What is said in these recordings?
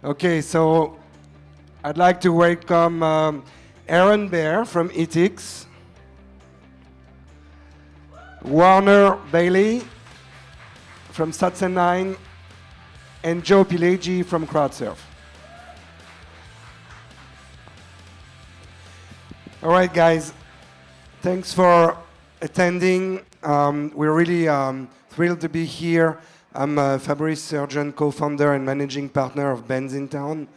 Okay, so I'd like to welcome Aaron Bear from Etix, Warner Bailey from Satsen9, and Joe Pileggi from CrowdSurf. All right, guys, thanks for attending. We're really thrilled to be here. I'm Fabrice, Sergent, co-founder and managing partner of Bandsintown.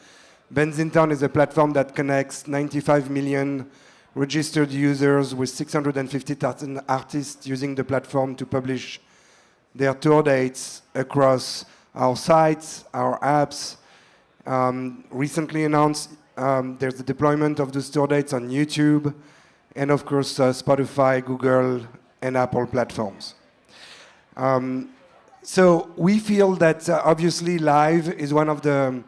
Bandsintown is a platform that connects 95 million registered users with 650,000 artists using the platform to publish their tour dates across our sites, our apps. Recently announced there's the deployment of those tour dates on YouTube and of course Spotify, Google, and Apple platforms. So we feel that obviously live is one of the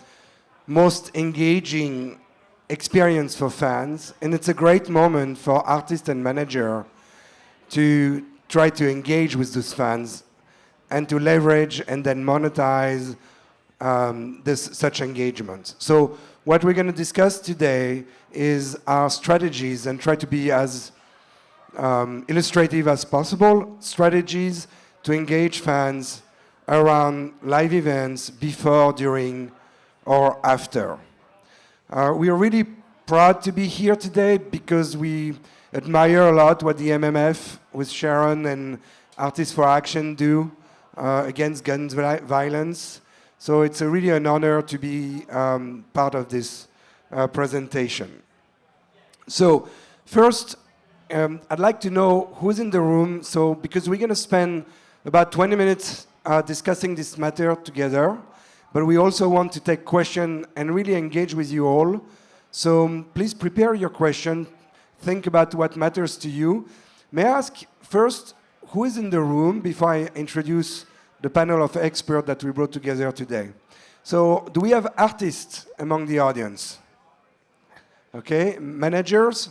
most engaging experience for fans, and it's a great moment for artists and manager to try to engage with those fans and to leverage and then monetize such engagement. So what we're going to discuss today is our strategies and try to be as illustrative as possible, strategies to engage fans around live events before, during, or after. We are really proud to be here today because we admire a lot what the MMF with Sharon and Artists for Action do against gun violence. So it's really an honor to be part of this presentation. So first, I'd like to know who's in the room. So because we're going to spend about 20 minutes discussing this matter together, but we also want to take questions and really engage with you all. So please prepare your question. Think about what matters to you. May I ask first, who is in the room before I introduce the panel of experts that we brought together today? So do we have artists among the audience? Okay, managers,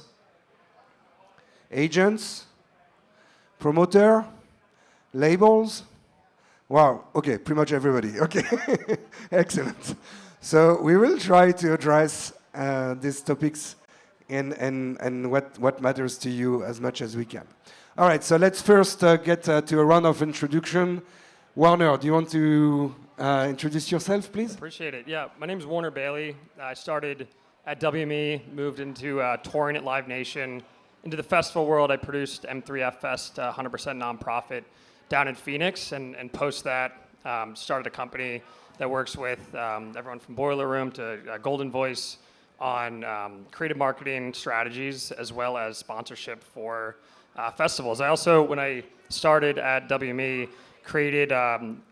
agents, promoter, labels? Wow, okay, pretty much everybody. Okay, excellent. So we will try to address these topics and what matters to you as much as we can. All right, so let's first get to a round of introduction. Warner, do you want to introduce yourself, please? Appreciate it. Yeah, my name is Warner Bailey. I started at WME, moved into touring at Live Nation. Into the festival world, I produced M3F Fest, 100% nonprofit, down in Phoenix, and post that, started a company that works with everyone from Boiler Room to Golden Voice on creative marketing strategies as well as sponsorship for festivals. I also, when I started at WME, created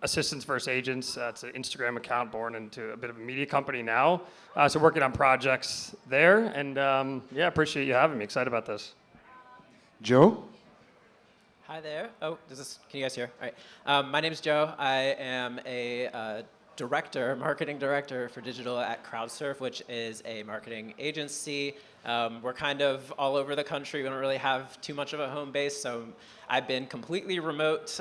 Assistants vs. Agents. It's an Instagram account born into a bit of a media company now. So working on projects there, and yeah, appreciate you having me. Excited about this. Joe? Hi there. Oh, can you guys hear? All right. My name is Joe. I am a marketing director for digital at CrowdSurf, which is a marketing agency. We're kind of all over the country. We don't really have too much of a home base, so I've been completely remote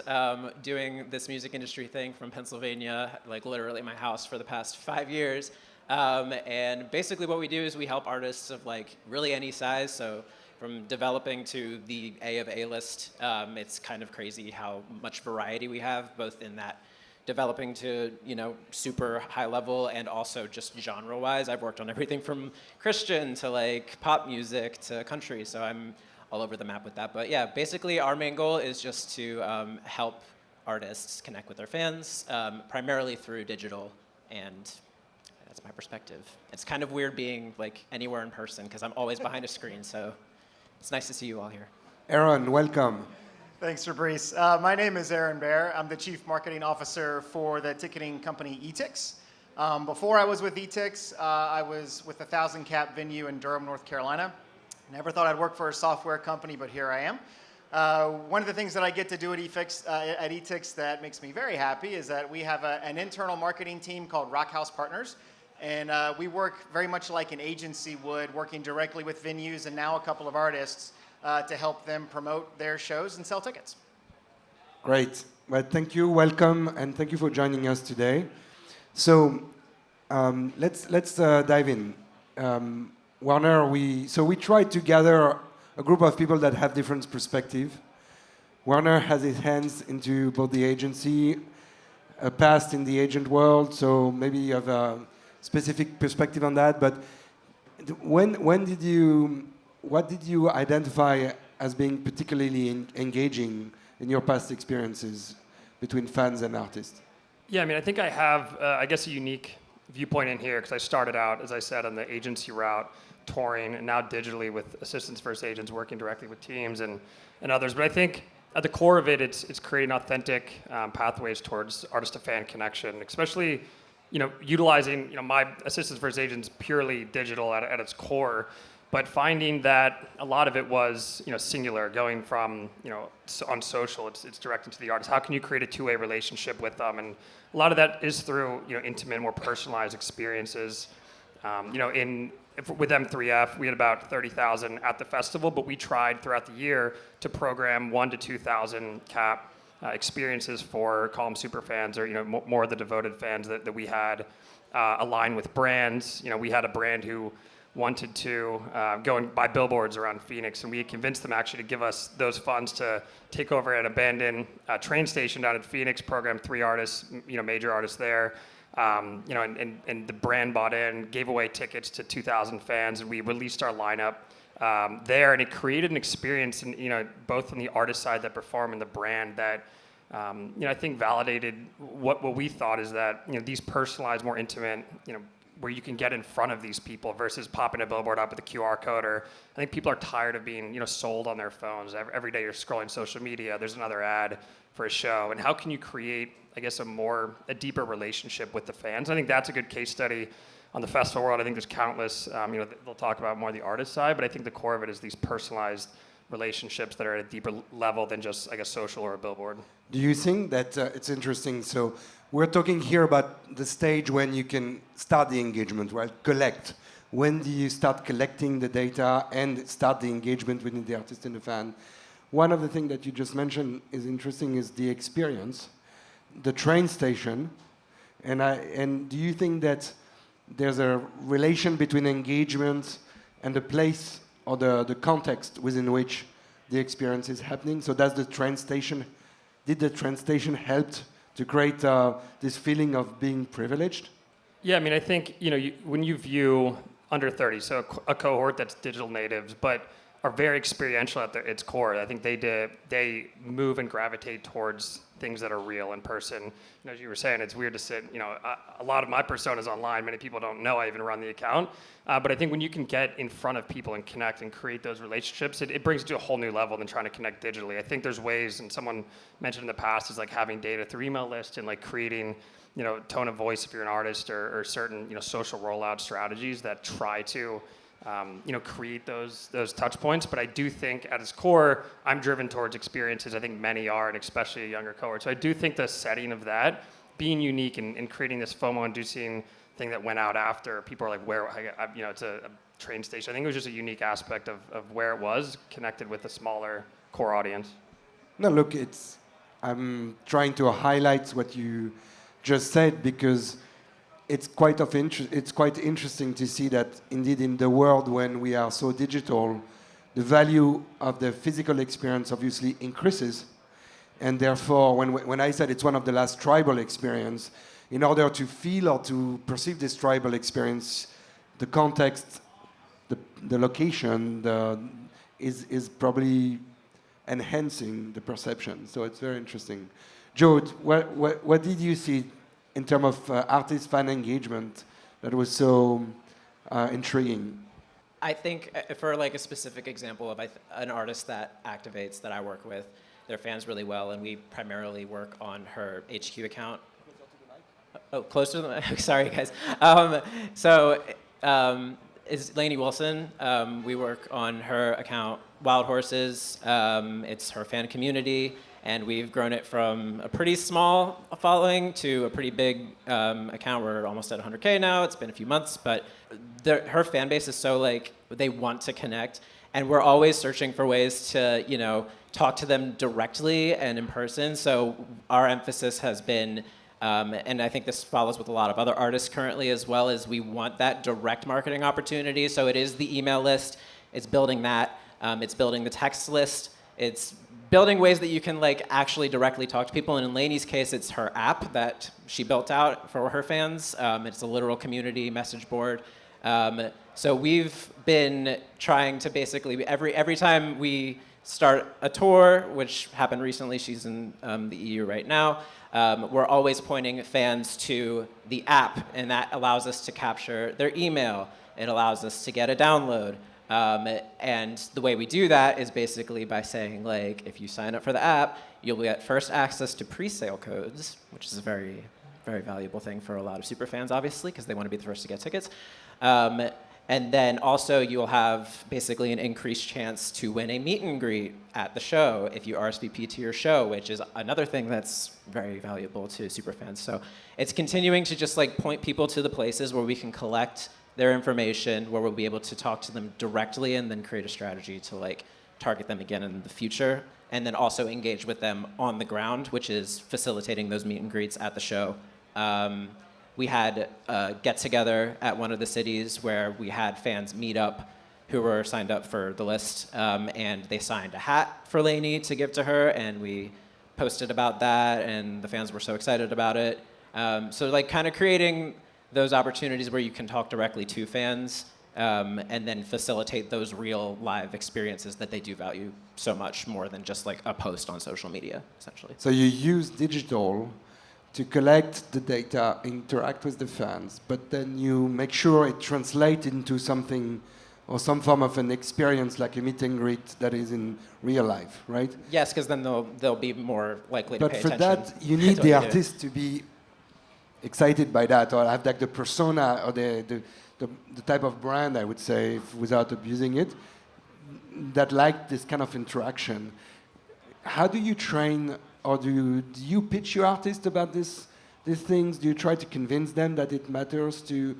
doing this music industry thing from Pennsylvania, like literally my house for the past 5 years. And basically what we do is we help artists of like really any size, so from developing to the A of A-list. It's kind of crazy how much variety we have, both in that developing to, super high level and also just genre-wise. I've worked on everything from Christian to like pop music to country, so I'm all over the map with that. But yeah, basically our main goal is just to help artists connect with their fans, primarily through digital, and that's my perspective. It's kind of weird being like anywhere in person because I'm always behind a screen, so it's nice to see you all here. Aaron, welcome. Thanks, Fabrice. My name is Aaron Bear. I'm the Chief Marketing Officer for the ticketing company Etix. Before I was with Etix, I was with a 1,000-cap venue in Durham, North Carolina. Never thought I'd work for a software company, but here I am. One of the things that I get to do at Etix that makes me very happy is that we have an internal marketing team called Rockhouse Partners. And we work very much like an agency would, working directly with venues and now a couple of artists to help them promote their shows and sell tickets. Great. Well, thank you, welcome, and thank you for joining us today. So Let's dive in. Warner, we tried to gather a group of people that have different perspective. Warner has his hands into both the agency, a past in the agent world, so maybe you have a specific perspective on that. But what did you identify as being particularly engaging in your past experiences between fans and artists? Yeah, I mean, I think I have, I guess, a unique viewpoint in here because I started out, as I said, on the agency route, touring, and now digitally with assistants versus agents, working directly with teams and others. But I think at the core of it, it's creating authentic pathways towards artist-to-fan connection, especially, utilizing, my assistants versus agents purely digital at its core, but finding that a lot of it was, singular, going from, on social, it's direct into the artist. How can you create a two-way relationship with them? And a lot of that is through, intimate, more personalized experiences. With M3F, we had about 30,000 at the festival, but we tried throughout the year to program 1,000 to 2,000 cap experiences for, call them super fans, or more of the devoted fans that we had align with brands. We had a brand who wanted to go and buy billboards around Phoenix, and we had convinced them actually to give us those funds to take over an abandoned train station down in Phoenix, program 3 artists, major artists there. And the brand bought in, gave away tickets to 2,000 fans, and we released our lineup there, and it created an experience, both on the artist side that perform and the brand that, I think validated what we thought is that, these personalized, more intimate, where you can get in front of these people versus popping a billboard up with a QR code. Or I think people are tired of being, sold on their phones. Every day you're scrolling social media, there's another ad for a show. And how can you create, I guess, a deeper relationship with the fans? I think that's a good case study on the festival world. I think there's countless, they'll talk about more the artist side, but I think the core of it is these personalized relationships that are at a deeper level than just, I guess, social or a billboard. Do you think that it's interesting? So we're talking here about the stage when you can start the engagement, right? Collect. When do you start collecting the data and start the engagement within the artist and the fan? One of the things that you just mentioned is interesting is the experience, the train station, and do you think that there's a relation between engagement and the place or the context within which the experience is happening? So did the train station help to create this feeling of being privileged? Yeah, I mean, I think, when you view under 30, so a cohort that's digital natives, but are very experiential at its core. I think they move and gravitate towards things that are real in person. As you were saying, it's weird to sit, a lot of my personas online, many people don't know I even run the account. But I think when you can get in front of people and connect and create those relationships, it brings it to a whole new level than trying to connect digitally. I think there's ways, and someone mentioned in the past, is like having data through email lists and like creating, tone of voice if you're an artist or certain, social rollout strategies that try to create those touch points. But I do think at its core, I'm driven towards experiences. I think many are, and especially a younger cohort. So I do think the setting of that, being unique and creating this FOMO-inducing thing that went out after, people are like, where, it's a train station. I think it was just a unique aspect of where it was, connected with a smaller core audience. No, look, I'm trying to highlight what you just said because it's quite interesting to see that indeed in the world when we are so digital, the value of the physical experience obviously increases, and therefore when I said it's one of the last tribal experience, in order to feel or to perceive this tribal experience, the context, the location, is probably enhancing the perception. So it's very interesting. Joe, what did you see in terms of artist-fan engagement that was so intriguing? I think for like a specific example of an artist that activates that I work with, their fans really well, and we primarily work on her HQ account. Oh, closer to the mic. Sorry, guys. Is Lainey Wilson. We work on her account, Wild Horses. It's her fan community, and we've grown it from a pretty small following to a pretty big account. We're almost at 100K now. It's been a few months, but her fan base is so they want to connect, and we're always searching for ways to talk to them directly and in person. So our emphasis has been And I think this follows with a lot of other artists currently as well, as we want that direct marketing opportunity. So it is the email list, it's building that, it's building the text list, it's building ways that you can like actually directly talk to people. And in Lainey's case, it's her app that she built out for her fans. It's a literal community message board. So we've been trying to basically, every time we start a tour, which happened recently, she's in the EU right now, we're always pointing fans to the app, and that allows us to capture their email. It allows us to get a download. And the way we do that is basically by saying, like, if you sign up for the app, you'll get first access to pre-sale codes, which is a very, very valuable thing for a lot of super fans, obviously, because they want to be the first to get tickets. And then also you'll have basically an increased chance to win a meet and greet at the show if you RSVP to your show, which is another thing that's very valuable to super fans. So it's continuing to just like point people to the places where we can collect their information, where we'll be able to talk to them directly and then create a strategy to like target them again in the future. And then also engage with them on the ground, which is facilitating those meet and greets at the show. We had a get-together at one of the cities where we had fans meet up who were signed up for the list, and they signed a hat for Lainey to give to her, and we posted about that, and the fans were so excited about it. So like kind of creating those opportunities where you can talk directly to fans, and then facilitate those real live experiences that they do value so much more than just like a post on social media, essentially. So you use digital to collect the data, interact with the fans, but then you make sure it translates into something or some form of an experience like a meet and greet that is in real life, right? Yes, because then they'll be more likely to pay attention. But for that, you need the artist to be excited by that, or have like the persona or the type of brand, I would say, without abusing it, that like this kind of interaction. How do you train, or do you pitch your artists about these things? Do you try to convince them that it matters to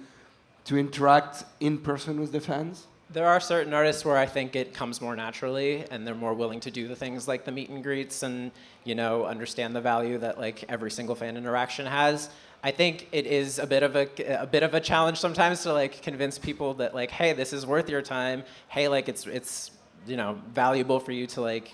interact in person with the fans? There are certain artists where I think it comes more naturally, and they're more willing to do the things like the meet and greets and, you know, understand the value that like every single fan interaction has. I think it is a bit of a challenge sometimes to like convince people that like, hey, this is worth your time. Hey, like it's you know, valuable for you to like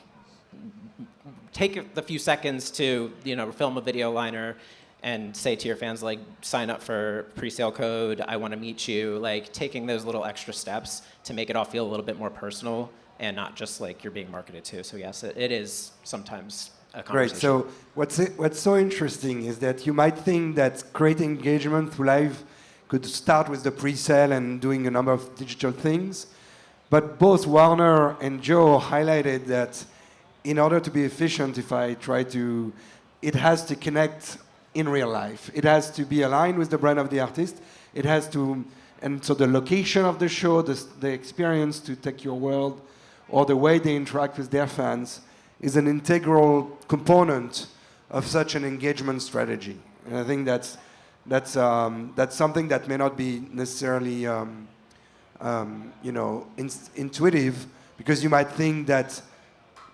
take the few seconds to, you know, film a video liner and say to your fans, like, sign up for pre-sale code, I want to meet you, like taking those little extra steps to make it all feel a little bit more personal and not just like you're being marketed to. So yes, it is sometimes a conversation. Great. So what's so interesting is that you might think that creating engagement through live could start with the pre-sale and doing a number of digital things, but both Warner and Joe highlighted that in order to be efficient, it has to connect in real life. It has to be aligned with the brand of the artist. It has to, and so the location of the show, the experience, to take your world, or the way they interact with their fans, is an integral component of such an engagement strategy. And I think that's something that may not be necessarily intuitive, because you might think that,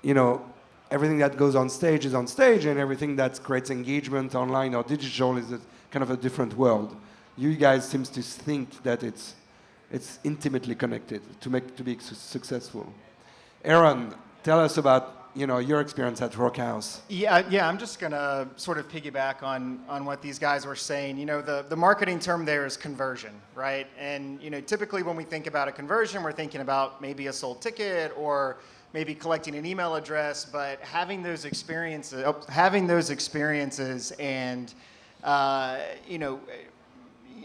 you know, everything that goes on stage is on stage, and everything that creates engagement online or digital is kind of a different world. You guys seem to think that it's intimately connected to be successful. Aaron, tell us about, you know, your experience at Rockhouse. Yeah. I'm just gonna sort of piggyback on what these guys were saying. You know, the marketing term there is conversion, right? And you know, typically when we think about a conversion, we're thinking about maybe a sold ticket or maybe collecting an email address, but having those experiences and you know,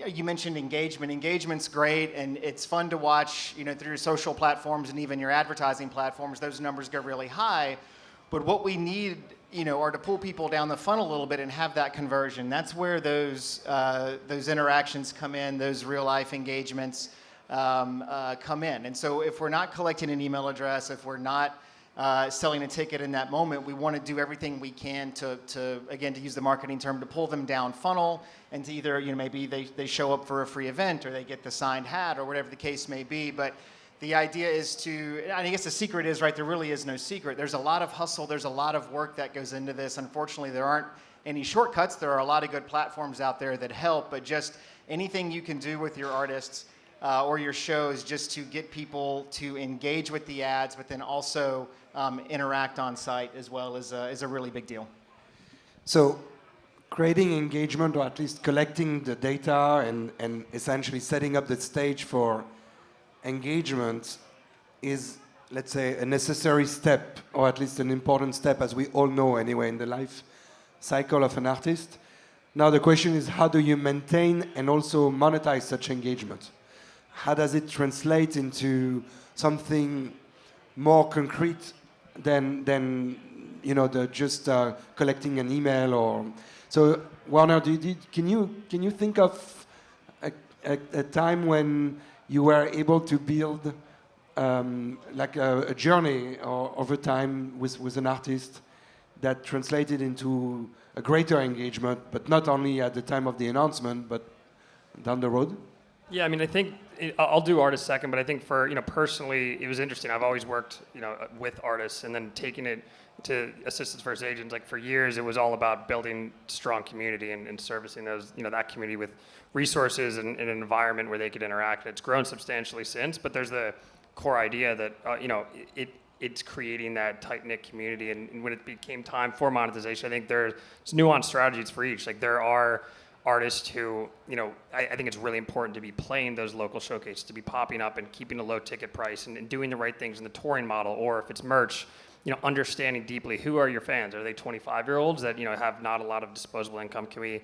you mentioned engagement. Engagement's great, and it's fun to watch, you know, through your social platforms and even your advertising platforms. Those numbers go really high. But what we need, you know, are to pull people down the funnel a little bit and have that conversion. That's where those interactions come in, those real life engagements come in. And so if we're not collecting an email address, if we're not selling a ticket in that moment, we want to do everything we can to again, to use the marketing term, to pull them down funnel, and to either, you know, maybe they show up for a free event, or they get the signed hat, or whatever the case may be. But the idea is to, and I guess the secret is, right, there really is no secret. There's a lot of hustle, there's a lot of work that goes into this. Unfortunately, there aren't any shortcuts. There are a lot of good platforms out there that help, but just anything you can do with your artists or your shows just to get people to engage with the ads, but then also interact on site as well is a really big deal. So creating engagement, or at least collecting the data and essentially setting up the stage for engagement is, let's say, a necessary step, or at least an important step, as we all know anyway, in the life cycle of an artist. Now the question is, how do you maintain and also monetize such engagement? How does it translate into something more concrete than the just collecting an email? Or so, Warner, can you think of a time when you were able to build like a journey or over time with an artist that translated into a greater engagement, but not only at the time of the announcement, but down the road? Yeah, I mean, I think I'll do artists second, but I think for, personally, it was interesting. I've always worked, with artists and then taking it to assistants first agents. Like for years, it was all about building strong community and servicing those, that community with resources and an environment where they could interact. And it's grown substantially since, but there's the core idea that, it's creating that tight-knit community. And when it became time for monetization, I think there's nuanced strategies for each. Like there are artists who, I think it's really important to be playing those local showcases, to be popping up and keeping a low ticket price and doing the right things in the touring model. Or if it's merch, understanding deeply who are your fans. Are they 25-year-olds that, have not a lot of disposable income? Can we,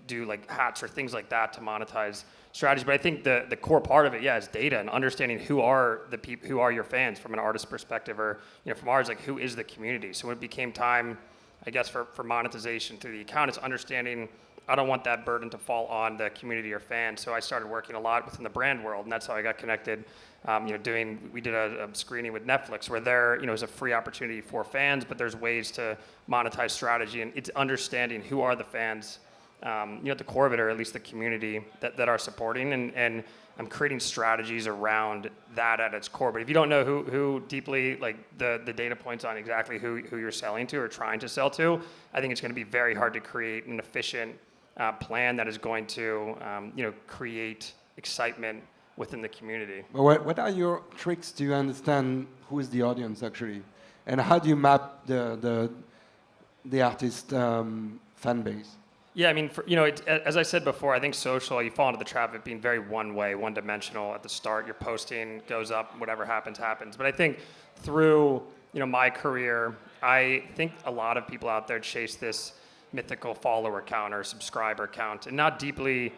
do like hats or things like that to monetize strategies? But I think the core part of it, is data and understanding who are the people, who are your fans from an artist perspective, or, from ours, like who is the community. So when it became time, I guess, for monetization through the account, it's understanding, I don't want that burden to fall on the community or fans. So I started working a lot within the brand world, and that's how I got connected. We did a screening with Netflix where there, is a free opportunity for fans, but there's ways to monetize strategy, and it's understanding who are the fans, at the core of it, or at least the community that are supporting, and I'm creating strategies around that at its core. But if you don't know who deeply, like the data points on exactly who you're selling to or trying to sell to, I think it's going to be very hard to create an efficient plan that is going to, create excitement within the community. But what are your tricks to understand who is the audience actually, and how do you map the artist fan base? Yeah, I mean, as I said before, I think social, you fall into the trap of it being very one-way, one-dimensional. At the start, you're posting, goes up, whatever happens, happens. But I think through, my career, I think a lot of people out there chase this mythical follower count or subscriber count, and not deeply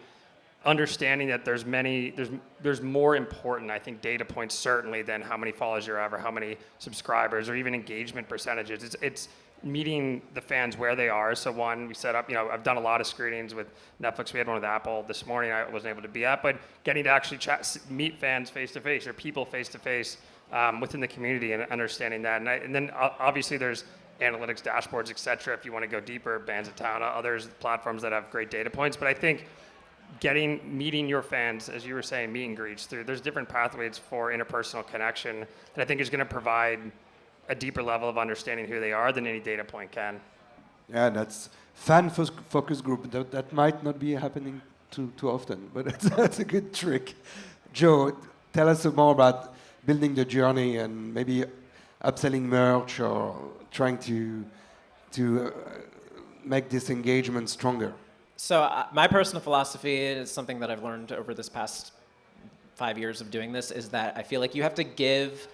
understanding that there's more important, I think, data points certainly than how many followers you have or how many subscribers or even engagement percentages. It's meeting the fans where they are. So one, we set up, I've done a lot of screenings with Netflix. We had one with Apple this morning I wasn't able to be at, but getting to actually meet fans face-to-face or people face-to-face within the community and understanding that. And then obviously there's analytics, dashboards, et cetera, if you want to go deeper, Bandsintown, others, platforms that have great data points. But I think meeting your fans, as you were saying, meet and greets, there's different pathways for interpersonal connection that I think is going to provide a deeper level of understanding who they are than any data point can. Yeah, that's fan focus group. That might not be happening too often, but that's a good trick. Joe, tell us more about building the journey and maybe upselling merch or trying to make this engagement stronger. So my personal philosophy is something that I've learned over this past 5 years of doing this, is that I feel like you have to give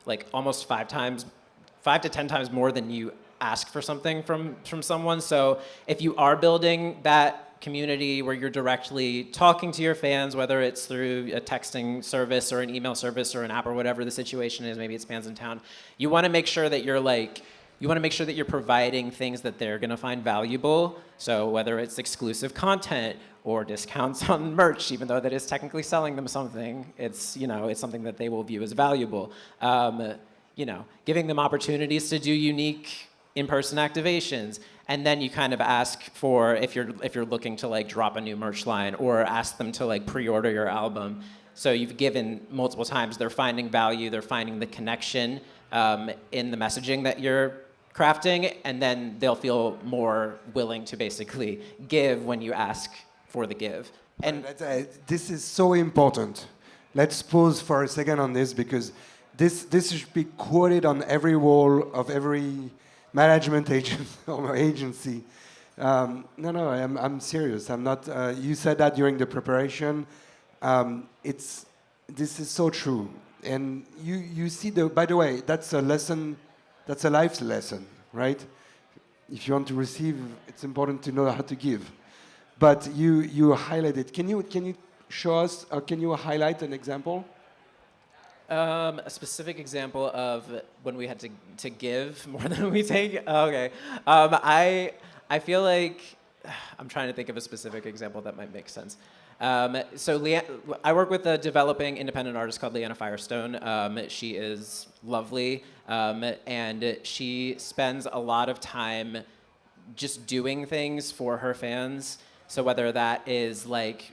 like almost 5 to 10 times more than you ask for something from someone. So if you are building that community where you're directly talking to your fans, whether it's through a texting service or an email service or an app or whatever the situation is, maybe it's Bandsintown, you want to make sure that you're providing things that they're going to find valuable. So whether it's exclusive content or discounts on merch, even though that is technically selling them something, it's something that they will view as valuable. Giving them opportunities to do unique in-person activations, and then you kind of ask for, if you're looking to like drop a new merch line, or ask them to like pre-order your album. So you've given multiple times, they're finding value, they're finding the connection in the messaging that you're crafting, and then they'll feel more willing to basically give when you ask for the give. And This is so important. Let's pause for a second on this, because this should be quoted on every wall of every management agent or agency. No, I'm serious. I'm not. You said that during the preparation. This is so true. And you see by the way, that's a lesson. That's a life lesson, right? If you want to receive, it's important to know how to give. But you highlight it. Can you show us? Can you highlight an example? A specific example of when we had to give more than we take. Okay, I feel like I'm trying to think of a specific example that might make sense. I work with a developing independent artist called Leanna Firestone. She is lovely, and she spends a lot of time just doing things for her fans. So whether that is like,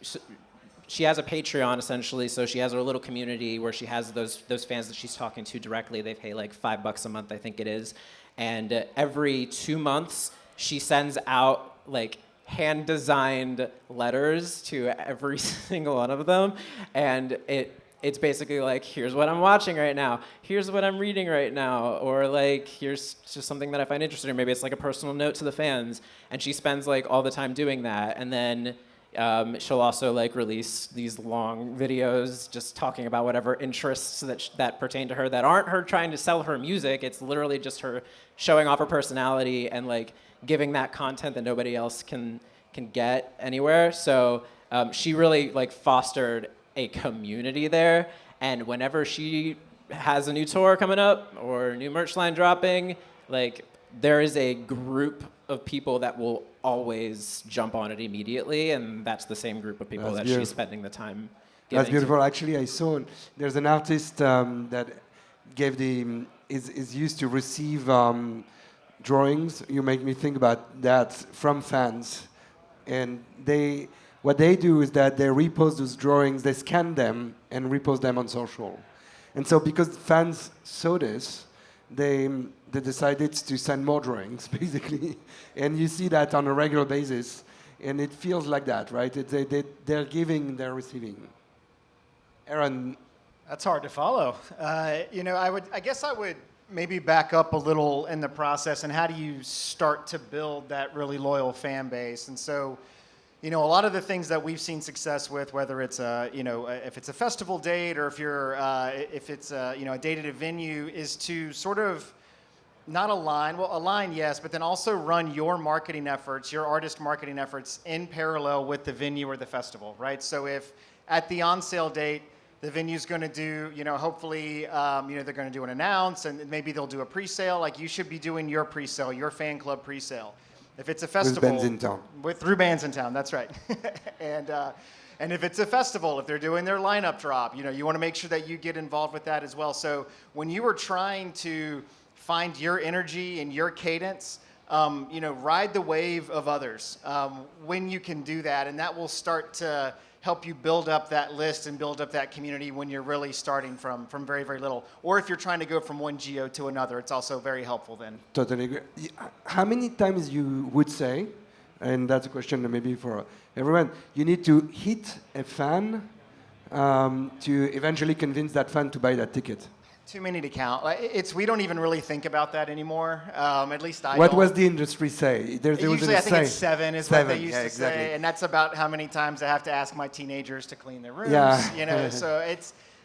she has a Patreon essentially, so she has her little community where she has those fans that she's talking to directly. They pay like $5 a month, I think it is. And every 2 months, she sends out like hand-designed letters to every single one of them, and it's basically like, here's what I'm watching right now, here's what I'm reading right now, or like, here's just something that I find interesting, or maybe it's like a personal note to the fans, and she spends like all the time doing that, and then she'll also like release these long videos just talking about whatever interests that pertain to her that aren't her trying to sell her music. It's literally just her showing off her personality and like giving that content that nobody else can get anywhere. So she really like fostered a community there. And whenever she has a new tour coming up or a new merch line dropping, like there is a group of people that will always jump on it immediately, and that's the same group of people that she's spending the time giving. That's beautiful. Actually, I saw there's an artist that gave is used to receive drawings. You make me think about that from fans, and what they do is that they repost those drawings, they scan them and repost them on social. And so because fans saw this, they decided to send more drawings, basically. And you see that on a regular basis, and it feels like that, right? They're giving, they're receiving. Aaron? That's hard to follow. I guess I would maybe back up a little in the process, and how do you start to build that really loyal fan base? And so, a lot of the things that we've seen success with, whether it's if it's a festival date or if it's a date at a venue, is to sort of not align, yes, but then also run your marketing efforts, your artist marketing efforts in parallel with the venue or the festival, right? So if at the on-sale date, the venue's going to do, hopefully, they're going to do an announce, and maybe they'll do a pre-sale. Like, you should be doing your pre-sale, your fan club pre-sale. If it's a festival, with Bandsintown. Through Bandsintown, that's right. And if it's a festival, if they're doing their lineup drop, you want to make sure that you get involved with that as well. So when you are trying to find your energy and your cadence, ride the wave of others when you can do that, and that will start to help you build up that list and build up that community when you're really starting from very, very little. Or if you're trying to go from one geo to another, it's also very helpful then. Totally agree. How many times you would say, and that's a question maybe for everyone, you need to hit a fan to eventually convince that fan to buy that ticket? Too many to count. We don't even really think about that anymore. At least I What don't. was the industry say? Usually, I think it's 7 is what they used to exactly. say, and that's about how many times I have to ask my teenagers to clean their rooms. Yeah. So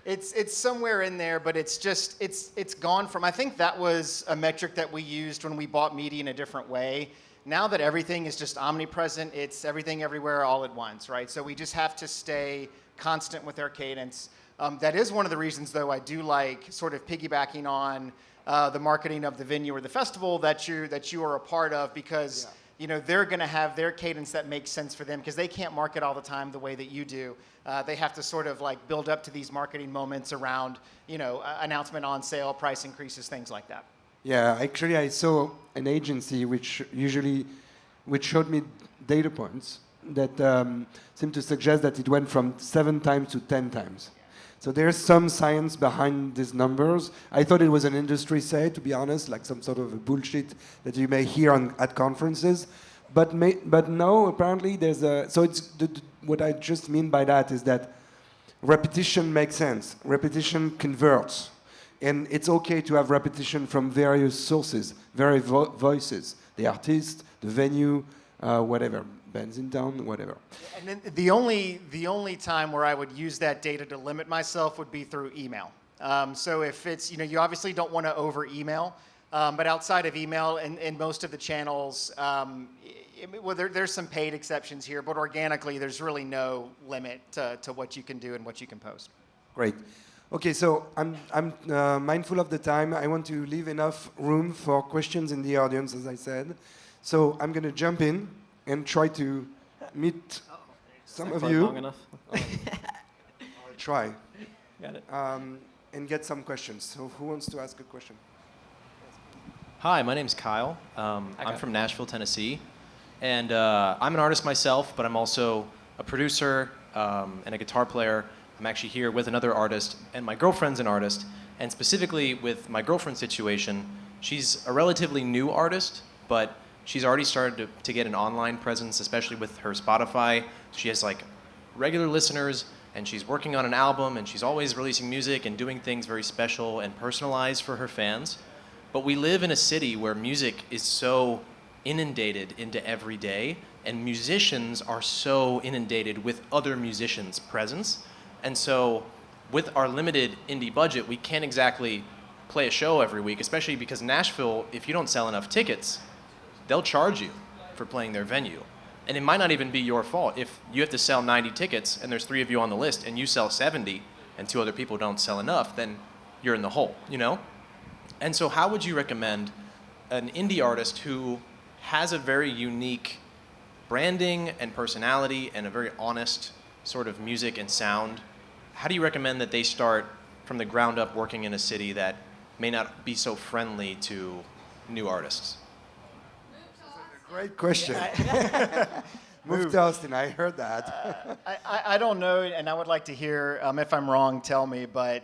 it's somewhere in there, but it's just it's gone from. I think that was a metric that we used when we bought media in a different way. Now that everything is just omnipresent, it's everything everywhere all at once, right? So we just have to stay constant with our cadence. That is one of the reasons, though, I do like sort of piggybacking on the marketing of the venue or the festival that you are a part of, because they're going to have their cadence that makes sense for them, because they can't market all the time the way that you do. They have to sort of like build up to these marketing moments around announcement on sale, price increases, things like that. Yeah, actually, I saw an agency which showed me data points that seemed to suggest that it went from 7 times to 10 times. So there's some science behind these numbers. I thought it was an industry say, to be honest, like some sort of a bullshit that you may hear at conferences. But no, apparently there's a... So it's what I just mean by that is that repetition makes sense. Repetition converts. And it's okay to have repetition from various sources, various voices. The artist, the venue, whatever. Bandsintown, whatever. And then the only time where I would use that data to limit myself would be through email. So if it's, you obviously don't want to over email, but outside of email and most of the channels, well, there's some paid exceptions here, but organically there's really no limit to what you can do and what you can post. Great. Okay, so I'm mindful of the time. I want to leave enough room for questions in the audience, as I said. So I'm going to jump in and try to meet some of you. Long enough. I'll try. Got it. And get some questions. So who wants to ask a question? Hi, my name's Kyle. I'm from Nashville, Tennessee. And I'm an artist myself, but I'm also a producer and a guitar player. I'm actually here with another artist, and my girlfriend's an artist. And specifically with my girlfriend's situation, she's a relatively new artist, but she's already started to get an online presence, especially with her Spotify. She has like regular listeners, and she's working on an album, and she's always releasing music and doing things very special and personalized for her fans. But we live in a city where music is so inundated into every day, and musicians are so inundated with other musicians' presence. And so with our limited indie budget, we can't exactly play a show every week, especially because Nashville, if you don't sell enough tickets, they'll charge you for playing their venue. And it might not even be your fault. If you have to sell 90 tickets and there's 3 of you on the list and you sell 70 and 2 other people don't sell enough, then you're in the hole, you know? And so how would you recommend an indie artist who has a very unique branding and personality and a very honest sort of music and sound, how do you recommend that they start from the ground up working in a city that may not be so friendly to new artists? Great question. Move to Austin, I heard that. I don't know, and I would like to hear, if I'm wrong, tell me, but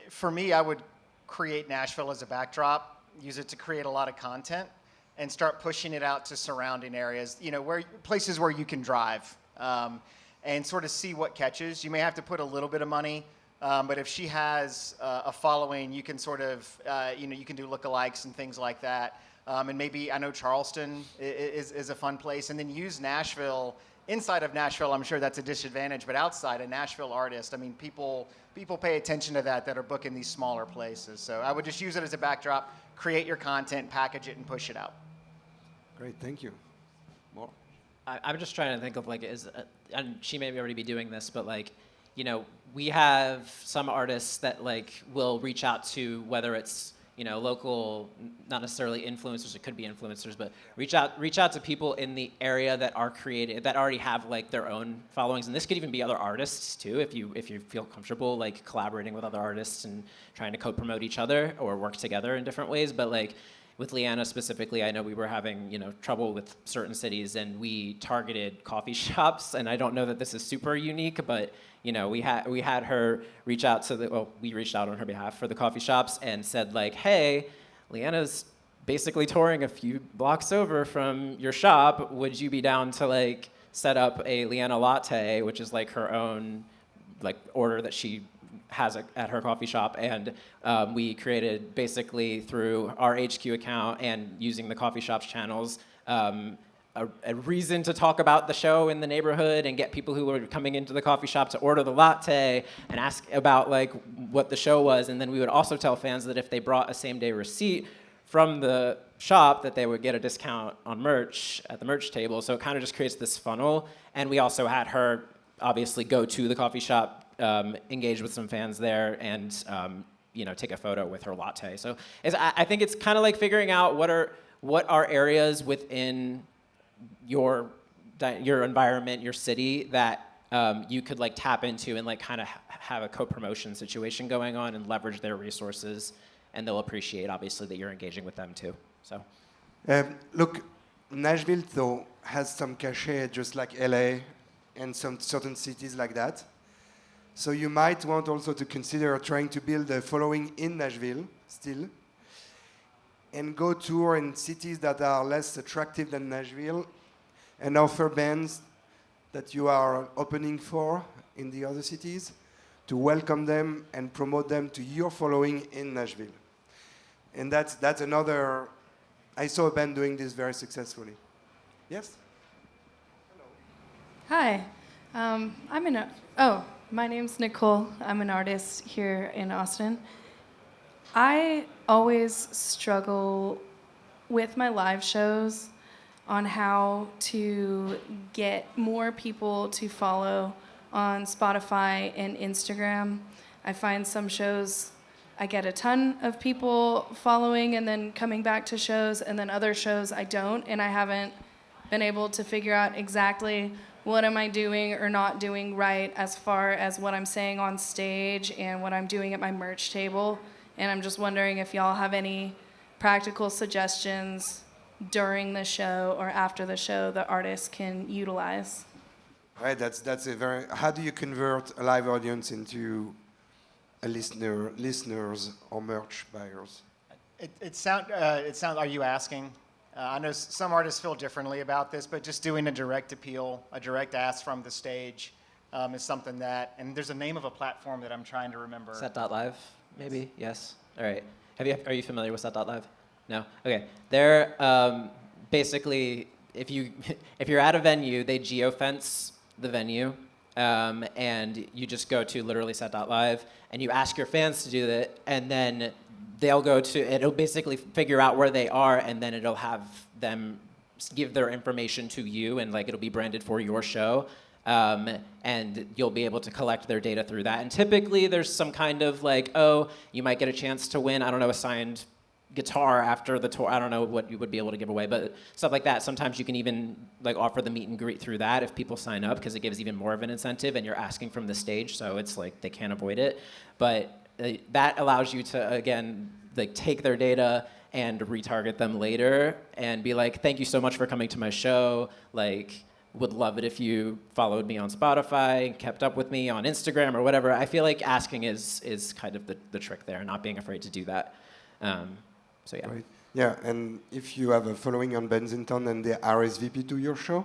for me, I would create Nashville as a backdrop, use it to create a lot of content, and start pushing it out to surrounding areas, places where you can drive, and sort of see what catches. You may have to put a little bit of money, but if she has a following, you can sort of, you can do lookalikes and things like that. And maybe, I know Charleston is a fun place, and then use Nashville. Inside of Nashville, I'm sure that's a disadvantage, but outside, a Nashville artist, I mean, people pay attention to that are booking these smaller places. So I would just use it as a backdrop, create your content, package it, and push it out. Great, thank you. More? I'm just trying to think of and she may already be doing this, but we have some artists that will reach out to, whether it's local, not necessarily influencers, it could be influencers, but reach out to people in the area that are creative, that already have their own followings, and this could even be other artists too, if you feel comfortable collaborating with other artists and trying to co-promote each other or work together in different ways. But with Leanna specifically, I know we were having trouble with certain cities, and we targeted coffee shops. And I don't know that this is super unique, but we had her reach out to we reached out on her behalf for the coffee shops and said hey, Leanna's basically touring a few blocks over from your shop. Would you be down to set up a Leanna latte, which is her own order that she has at her coffee shop, and we created basically through our HQ account and using the coffee shop's channels a reason to talk about the show in the neighborhood and get people who were coming into the coffee shop to order the latte and ask about what the show was. And then we would also tell fans that if they brought a same-day receipt from the shop, that they would get a discount on merch at the merch table. So it kind of just creates this funnel. And we also had her obviously go to the coffee shop, engage with some fans there, and take a photo with her latte. So I think it's kind of figuring out what are areas within your environment, your city, that you could tap into and kind of have a co-promotion situation going on and leverage their resources, and they'll appreciate obviously that you're engaging with them too. So, look, Nashville though has some cachet, just like LA and some certain cities like that. So you might want also to consider trying to build a following in Nashville still, and go tour in cities that are less attractive than Nashville, and offer bands that you are opening for in the other cities to welcome them and promote them to your following in Nashville. And that's another, I saw a band doing this very successfully. Yes? Hi, my name's Nicole. I'm an artist here in Austin. I always struggle with my live shows on how to get more people to follow on Spotify and Instagram. I find some shows I get a ton of people following and then coming back to shows, and then other shows I don't, and I haven't been able to figure out exactly what am I doing or not doing right as far as what I'm saying on stage and what I'm doing at my merch table. And I'm just wondering if y'all have any practical suggestions during the show or after the show that artists can utilize. Right, that's a very, how do you convert a live audience into a listeners or merch buyers? It sounds. Are you asking? I know some artists feel differently about this, but just doing a direct appeal, a direct ask from the stage, is something that. And there's a name of a platform that I'm trying to remember. Set.live, maybe? Yes. All right. Are you familiar with Set.live? No? Okay. They're basically, if you're at a venue, they geofence the venue, and you just go to literally Set.live, and you ask your fans to do that, and then it'll basically figure out where they are, and then it'll have them give their information to you, and it'll be branded for your show. And you'll be able to collect their data through that. And typically there's some kind of you might get a chance to win, I don't know, a signed guitar after the tour. I don't know what you would be able to give away, but stuff like that. Sometimes you can even offer the meet and greet through that if people sign up, because it gives even more of an incentive, and you're asking from the stage, so it's they can't avoid it. But that allows you to, again, take their data and retarget them later and be thank you so much for coming to my show. Would love it if you followed me on Spotify, kept up with me on Instagram or whatever. I feel like asking is kind of the trick there, not being afraid to do that. So yeah. Right. Yeah, and if you have a following on Bandsintown and they RSVP to your show,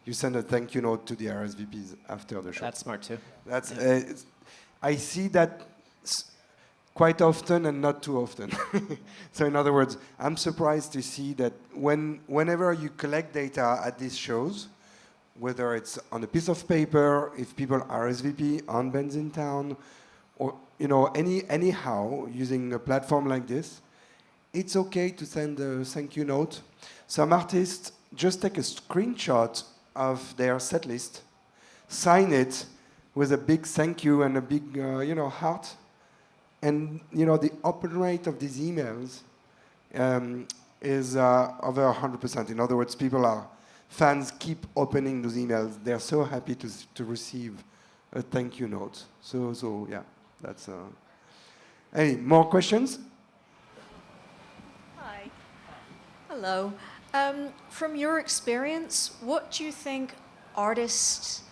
you send a thank you note to the RSVPs after the show. That's smart too. That's I see that quite often and not too often. So in other words, I'm surprised to see that whenever you collect data at these shows, whether it's on a piece of paper, if people RSVP on Bandsintown, or anyhow using a platform like this, it's okay to send a thank you note. Some artists just take a screenshot of their set list, sign it with a big thank you and a big heart, and the open rate of these emails is over 100%. In other words, fans keep opening those emails. They're so happy to receive a thank you note. So yeah, that's. Any more questions? Hi. Hello. From your experience, what do you think artists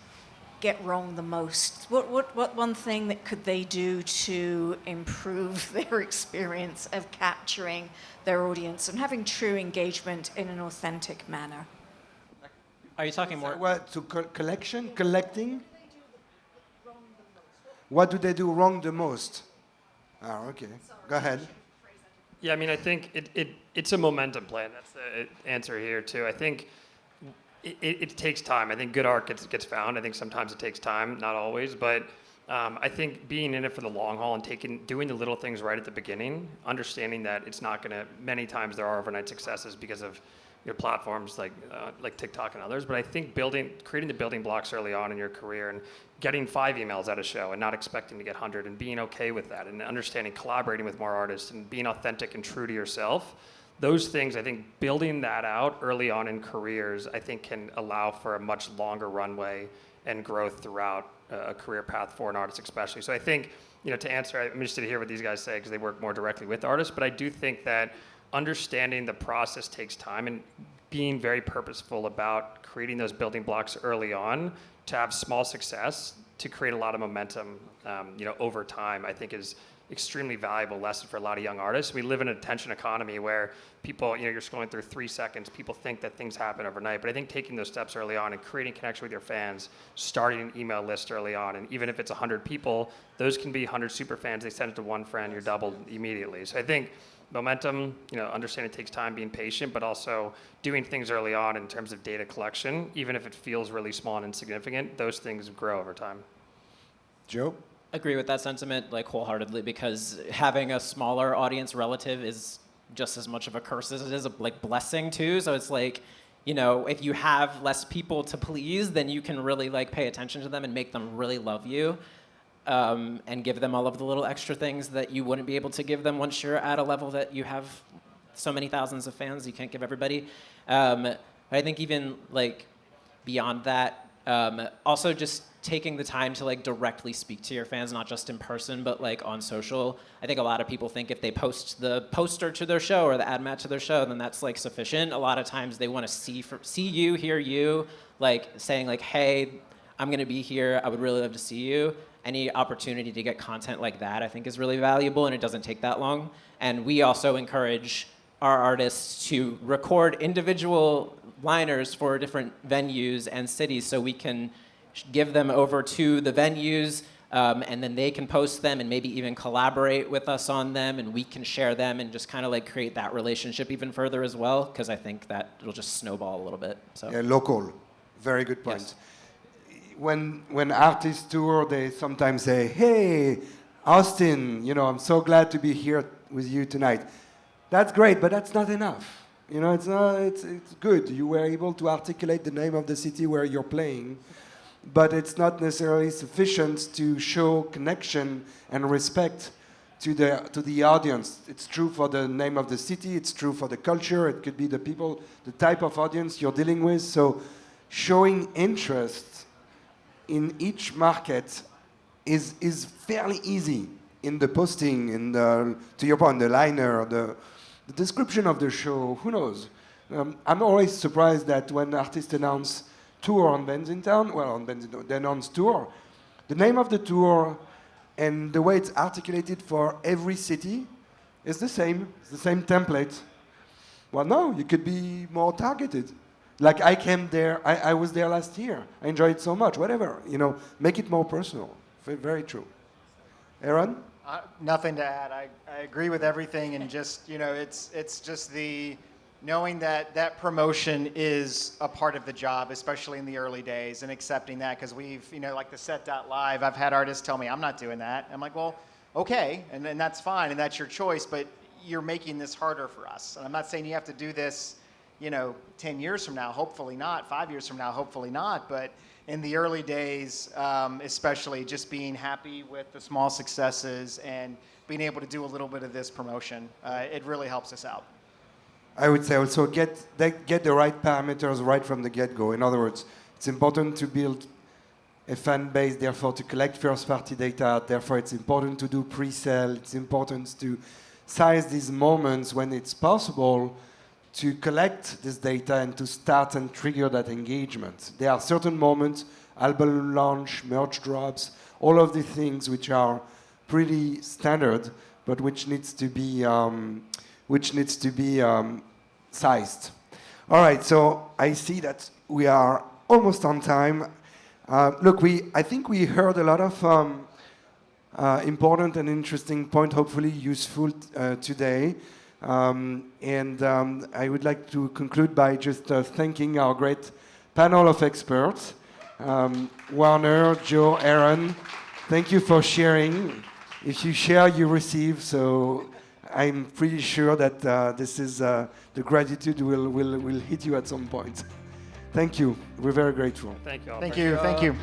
get wrong the most? What one thing that could they do to improve their experience of capturing their audience and having true engagement in an authentic manner? Are you talking more? What, to collecting? What do they do wrong the most? Oh, okay. Go ahead. Yeah, I mean, I think it's a momentum play, and that's the answer here, too. I think it takes time. I think good art gets found. I think sometimes it takes time, not always, but I think being in it for the long haul and doing the little things right at the beginning, understanding that it's not going to, many times there are overnight successes because of your platforms like TikTok and others, but I think creating the building blocks early on in your career and getting 5 emails at a show and not expecting to get 100 and being okay with that and understanding collaborating with more artists and being authentic and true to yourself, those things, I think building that out early on in careers, I think can allow for a much longer runway and growth throughout a career path for an artist especially. So I think, to answer, I'm interested to hear what these guys say because they work more directly with artists, but I do think that understanding the process takes time and being very purposeful about creating those building blocks early on to have small success to create a lot of momentum, over time, I think is extremely valuable lesson for a lot of young artists. We live in an attention economy where people, you're scrolling through 3 seconds, people think that things happen overnight, but I think taking those steps early on and creating connection with your fans, starting an email list early on, and even if it's 100 people, those can be 100 super fans, they send it to one friend, you're doubled immediately. So I think momentum, understand it takes time, being patient, but also doing things early on in terms of data collection, even if it feels really small and insignificant, those things grow over time. Joe? Agree with that sentiment like wholeheartedly, because having a smaller audience relative is just as much of a curse as it is a blessing too. So it's like, if you have less people to please, then you can really pay attention to them and make them really love you, and give them all of the little extra things that you wouldn't be able to give them once you're at a level that you have so many thousands of fans you can't give everybody. I think even beyond that, also just taking the time to directly speak to your fans, not just in person, but on social. I think a lot of people think if they post the poster to their show or the ad mat to their show, then that's sufficient. A lot of times they want to see you, hear you, saying hey, I'm gonna be here, I would really love to see you. Any opportunity to get content like that, I think is really valuable, and it doesn't take that long. And we also encourage our artists to record individual liners for different venues and cities so we can give them over to the venues, and then they can post them and maybe even collaborate with us on them, and we can share them and just kind of create that relationship even further as well, because I think that it'll just snowball a little bit. So Yeah, local. Very good point. Yes. When artists tour, they sometimes say, hey, Austin, I'm so glad to be here with you tonight. That's great, but that's not enough. It's good. You were able to articulate the name of the city where you're playing, but it's not necessarily sufficient to show connection and respect to the audience. It's true for the name of the city, it's true for the culture, it could be the people, the type of audience you're dealing with. So showing interest in each market is fairly easy in the posting, to your point, the liner, the description of the show, who knows? I'm always surprised that when artists announce tour on Bandsintown, they announce tour, the name of the tour and the way it's articulated for every city is the same. It's the same template. Well, no, you could be more targeted. I came there, I was there last year. I enjoyed it so much, whatever. Make it more personal. Very true. Aaron? Nothing to add. I agree with everything, and just, it's just the knowing that promotion is a part of the job, especially in the early days, and accepting that, because we've, the set.live, I've had artists tell me, I'm not doing that. I'm like, well, okay, and that's fine, and that's your choice, but you're making this harder for us. And I'm not saying you have to do this 10 years from now, hopefully not, 5 years from now, hopefully not, but in the early days, especially just being happy with the small successes and being able to do a little bit of this promotion, it really helps us out. I would say also get the right parameters right from the get-go. In other words, it's important to build a fan base, therefore to collect first-party data, therefore it's important to do pre-sale, it's important to size these moments when it's possible to collect this data and to start and trigger that engagement. There are certain moments, album launch, merch drops, all of the things which are pretty standard, but which needs to be sized. All right, so I see that we are almost on time. Look, I think we heard a lot of important and interesting point, hopefully useful today. I would like to conclude by just thanking our great panel of experts. Warner, Joe, Aaron, thank you for sharing. If you share, you receive, so I'm pretty sure that this is the gratitude will hit you at some point. Thank you. We're very grateful. Thank you all. Thank you.